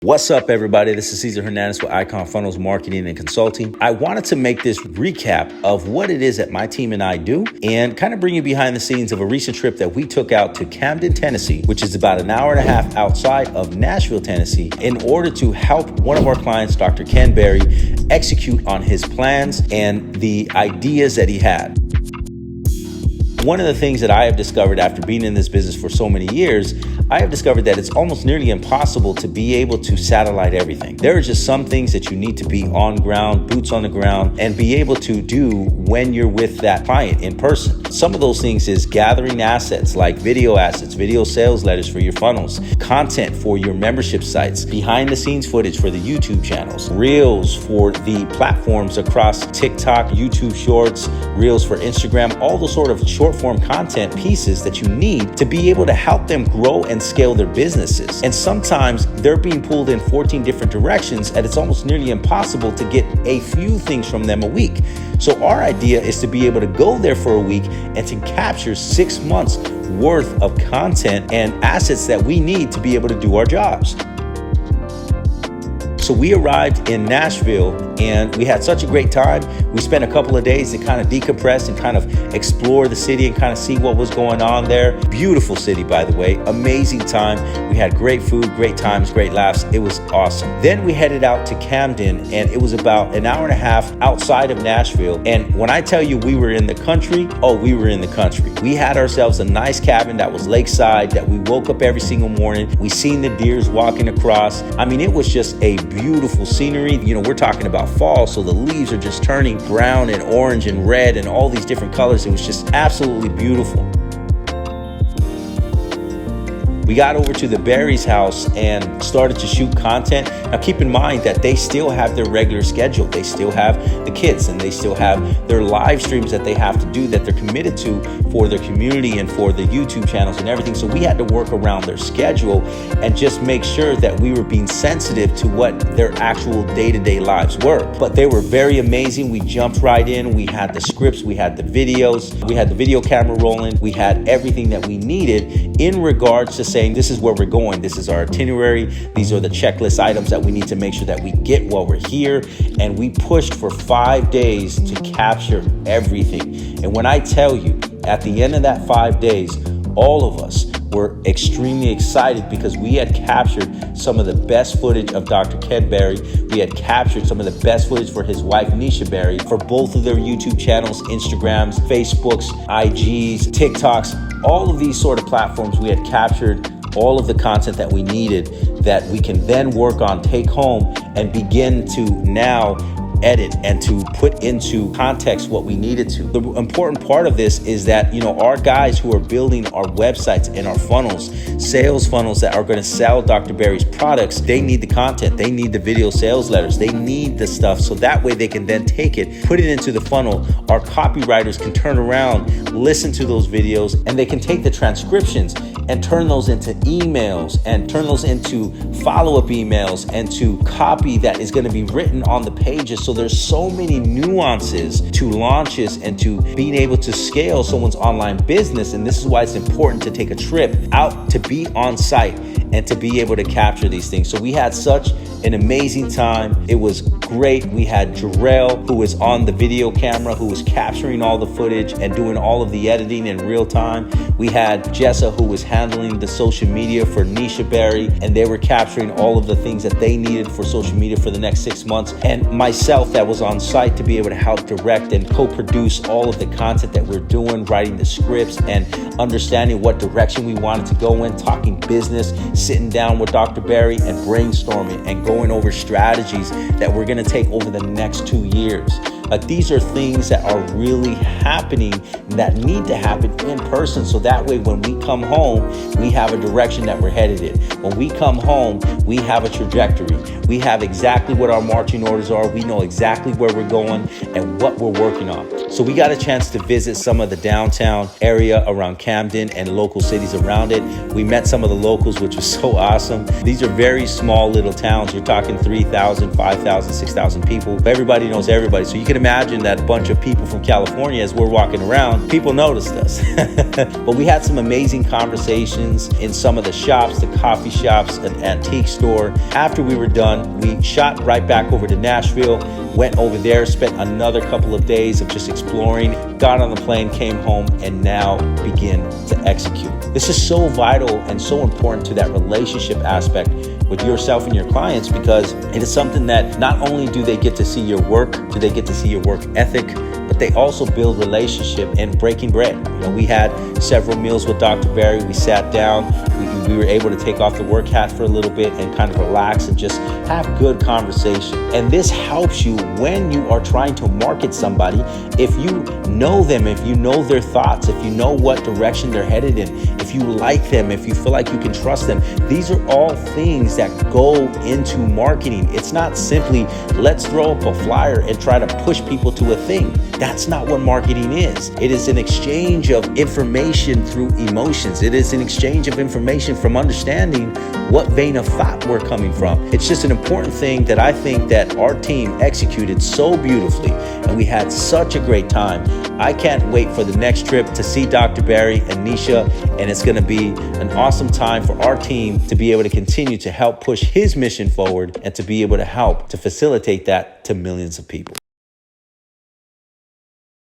What's up, everybody? This is Cesar Hernandez with Icon Funnels Marketing and Consulting. I wanted to make this recap of what it is that my team and I do and kind of bring you behind the scenes of a recent trip that we took out to Camden, Tennessee, which is about an hour and a half outside of Nashville, Tennessee, in order to help one of our clients, Dr. Ken Berry, execute on his plans and the ideas that he had. One of the things that I have discovered after being in this business for so many years, I have discovered that it's almost nearly impossible to be able to satellite everything. There are just some things that you need to be on ground, boots on the ground, and be able to do when you're with that client in person. Some of those things is gathering assets like video sales letters for your funnels, content for your membership sites, behind the scenes footage for the YouTube channels, reels for the platforms across TikTok, YouTube Shorts, reels for Instagram, all the sort of short form content pieces that you need to be able to help them grow and scale their businesses. And sometimes they're being pulled in 14 different directions and it's almost nearly impossible to get a few things from them a week. So our idea is to be able to go there for a week and to capture 6 months worth of content and assets that we need to be able to do our jobs. So we arrived in Nashville and we had such a great time. We spent a couple of days to kind of decompress and kind of explore the city and kind of see what was going on there. Beautiful city, by the way, amazing time. We had great food, great times, great laughs. It was awesome. Then we headed out to Camden and it was about an hour and a half outside of Nashville. And when I tell you we were in the country, we were in the country. We had ourselves a nice cabin that was lakeside that we woke up every single morning. We seen the deers walking across. I mean, it was just a beautiful scenery. You know, we're talking about fall, so the leaves are just turning brown and orange and red and all these different colors. It was just absolutely beautiful. We got over to the Berry's house and started to shoot content. Now keep in mind that they still have their regular schedule. They still have the kids and they still have their live streams that they have to do that they're committed to for their community and for the YouTube channels and everything. So we had to work around their schedule and just make sure that we were being sensitive to what their actual day-to-day lives were. But they were very amazing. We jumped right in. We had the scripts, we had the videos, we had the video camera rolling. We had everything that we needed in regards to saying, this is where we're going. This is our itinerary. These are the checklist items that we need to make sure that we get while we're here. And we pushed for 5 days to capture everything. And when I tell you, at the end of that 5 days, all of us were extremely excited because we had captured some of the best footage of Dr. Ken Berry. We had captured some of the best footage for his wife, Neisha Berry, for both of their YouTube channels, Instagrams, Facebooks, IGs, TikToks, all of these sort of platforms. We had captured all of the content that we needed that we can then work on, take home, and begin to now edit and to put into context what we needed to. The important part of this is that, you know, our guys who are building our websites and our funnels, sales funnels that are going to sell Dr. Berry's products, they need the content, they need the video sales letters, they need the stuff so that way they can then take it, put it into the funnel. Our copywriters can turn around, listen to those videos, and they can take the transcriptions and turn those into emails and turn those into follow-up emails and to copy that is going to be written on the pages. So there's so many nuances to launches and to being able to scale someone's online business. And this is why it's important to take a trip out to be on site and to be able to capture these things. So we had such an amazing time. It was great. We had Jarrell, who was on the video camera, who was capturing all the footage and doing all of the editing in real time. We had Jessa, who was handling the social media for Neisha Berry, and they were capturing all of the things that they needed for social media for the next 6 months. And myself that was on site to be able to help direct and co-produce all of the content that we're doing, writing the scripts and understanding what direction we wanted to go in, talking business, sitting down with Dr. Berry and brainstorming and going over strategies that we're going to take over the next 2 years. These are things that are really happening that need to happen in person. So that way, when we come home, we have a direction that we're headed in. When we come home, we have a trajectory. We have exactly what our marching orders are. We know exactly where we're going and what we're working on. So we got a chance to visit some of the downtown area around Camden and local cities around it. We met some of the locals, which was so awesome. These are very small little towns. You're talking 3,000, 5,000, 6,000 people. Everybody knows everybody. So you can can imagine that a bunch of people from California, as we're walking around, people noticed us. But we had some amazing conversations in some of the shops, the coffee shops, an antique store. After we were done, we shot right back over to Nashville, went over there, spent another couple of days of just exploring, got on the plane, came home, and now begin to execute. This is so vital and so important to that relationship aspect with yourself and your clients, because it is something that not only do they get to see your work, do they get to see your work ethic, but they also build relationship and breaking bread. You know, we had several meals with Dr. Berry. We sat down, we were able to take off the work hat for a little bit and kind of relax and just have good conversation. And this helps you when you are trying to market somebody. If you know them, if you know their thoughts, if you know what direction they're headed in, if you like them, if you feel like you can trust them, these are all things that go into marketing. It's not simply let's throw up a flyer and try to push people to a thing. That's not what marketing is. It is an exchange of information through emotions. It is an exchange of information from understanding what vein of thought we're coming from. It's just an important thing that I think that our team executed so beautifully, and we had such a great time. I can't wait for the next trip to see Dr. Berry and Neisha, and it's gonna be an awesome time for our team to be able to continue to help push his mission forward and to be able to help to facilitate that to millions of people.